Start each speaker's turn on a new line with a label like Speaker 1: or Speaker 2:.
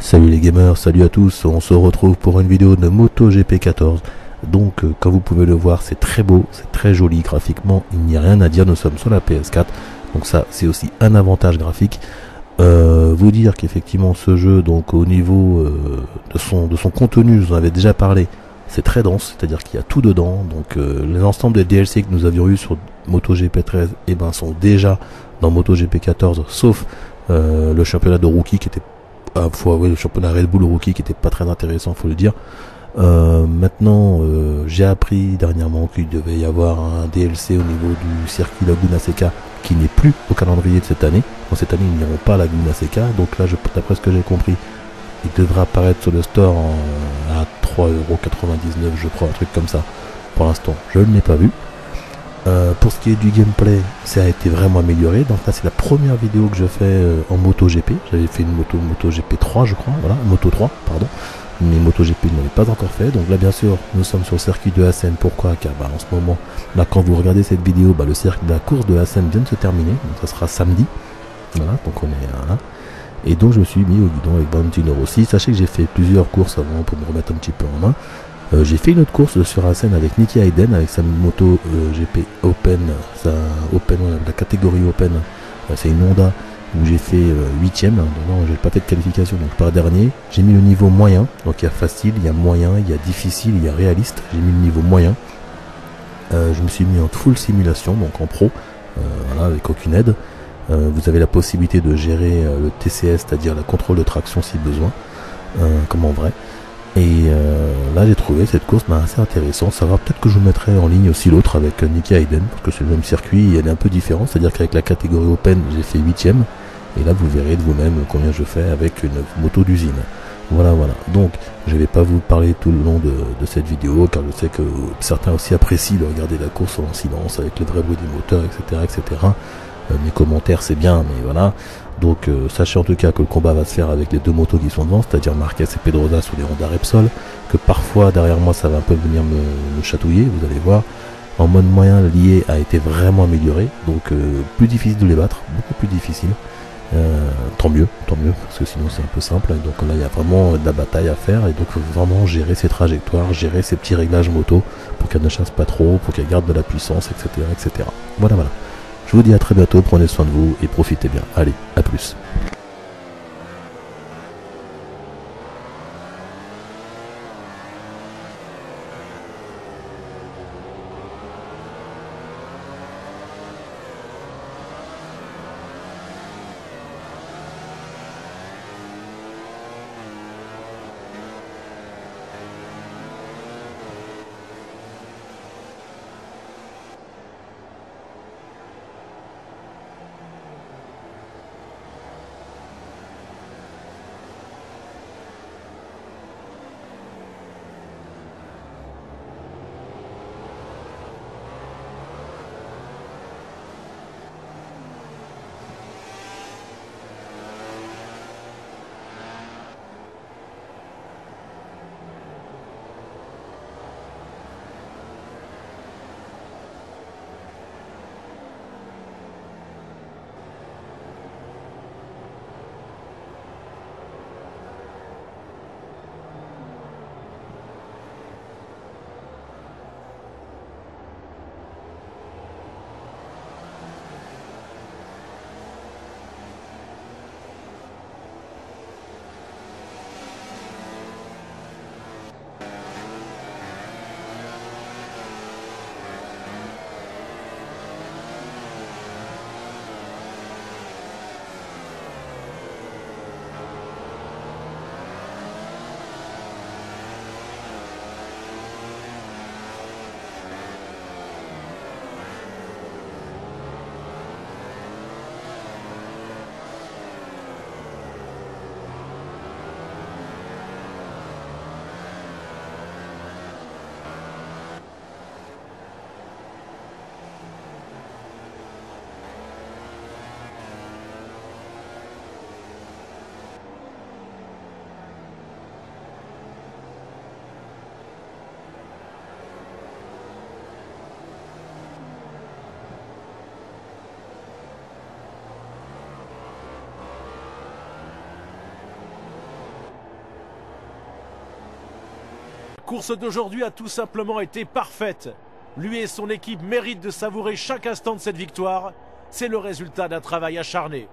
Speaker 1: Salut les gamers, salut à tous, on se retrouve pour une vidéo de MotoGP 14. Donc comme vous pouvez le voir, c'est très beau, c'est très joli graphiquement, il n'y a rien à dire, nous sommes sur la PS4, donc ça c'est aussi un avantage graphique. Vous dire qu'effectivement ce jeu, donc au niveau de son contenu, je vous en avais déjà parlé, c'est très dense, c'est-à-dire qu'il y a tout dedans, donc les ensembles des DLC que nous avions eu sur MotoGP 13 sont déjà dans MotoGP 14, sauf le championnat de rookie qui était oui, le championnat Red Bull Rookie qui était pas très intéressant, faut le dire. Maintenant, j'ai appris dernièrement qu'il devait y avoir un DLC au niveau du circuit Laguna Seca qui n'est plus au calendrier de cette année. Dans cette année, ils n'iront pas à Laguna Seca. Donc là, d'après ce que j'ai compris, il devra apparaître sur le store à 3,99€, je crois, un truc comme ça. Pour l'instant, je ne l'ai pas vu. Pour ce qui est du gameplay, ça a été vraiment amélioré. Donc là, c'est la première vidéo que je fais en MotoGP. J'avais fait une MotoGP 3, je crois. Voilà, Moto 3, pardon. Mais MotoGP, je ne l'avais pas encore fait. Donc là, bien sûr, nous sommes sur le circuit de Assen. Pourquoi? Car en ce moment, là, quand vous regardez cette vidéo, la course de Assen vient de se terminer. Donc ça sera samedi. Voilà, donc on est là. Et donc je me suis mis au guidon avec Valentino Rossi. Sachez que j'ai fait plusieurs courses avant pour me remettre un petit peu en main. J'ai fait une autre course sur Assen avec Nicky Hayden avec sa moto GP Open, la catégorie Open, c'est une Honda où j'ai fait 8ème. Non, j'ai pas fait de qualification, donc pas dernier. J'ai mis le niveau moyen, donc il y a facile, il y a moyen, il y a difficile, il y a réaliste. J'ai mis le niveau moyen. Je me suis mis en full simulation, donc en pro, voilà, avec aucune aide. Vous avez la possibilité de gérer le TCS, c'est-à-dire le contrôle de traction si besoin, comme en vrai. Et là j'ai trouvé cette course assez intéressante. Ça va, peut-être que je vous mettrai en ligne aussi l'autre avec Nicky Hayden, parce que c'est le même circuit et elle est un peu différente. C'est-à-dire qu'avec la catégorie Open j'ai fait 8ème, et là vous verrez de vous-même combien je fais avec une moto d'usine. Voilà. Donc je vais pas vous parler tout le long de cette vidéo, car je sais que certains aussi apprécient de regarder la course en silence avec le vrai bruit des moteurs, etc. Mes commentaires c'est bien, mais voilà. Donc sachez en tout cas que le combat va se faire avec les deux motos qui sont devant, c'est-à-dire Marquez et Pedrosa sur les Honda Repsol, que parfois derrière moi ça va un peu venir me chatouiller, vous allez voir. En mode moyen, l'IA a été vraiment amélioré, donc plus difficile de les battre, beaucoup plus difficile. Tant mieux, parce que sinon c'est un peu simple. Donc là il y a vraiment de la bataille à faire, et donc il faut vraiment gérer ses trajectoires, gérer ses petits réglages moto pour qu'elle ne chasse pas trop, pour qu'elle garde de la puissance, etc. Voilà. Je vous dis à très bientôt, prenez soin de vous et profitez bien. Allez, à plus.
Speaker 2: course d'aujourd'hui a tout simplement été parfaite. Lui et son équipe méritent de savourer chaque instant de cette victoire. C'est le résultat d'un travail acharné.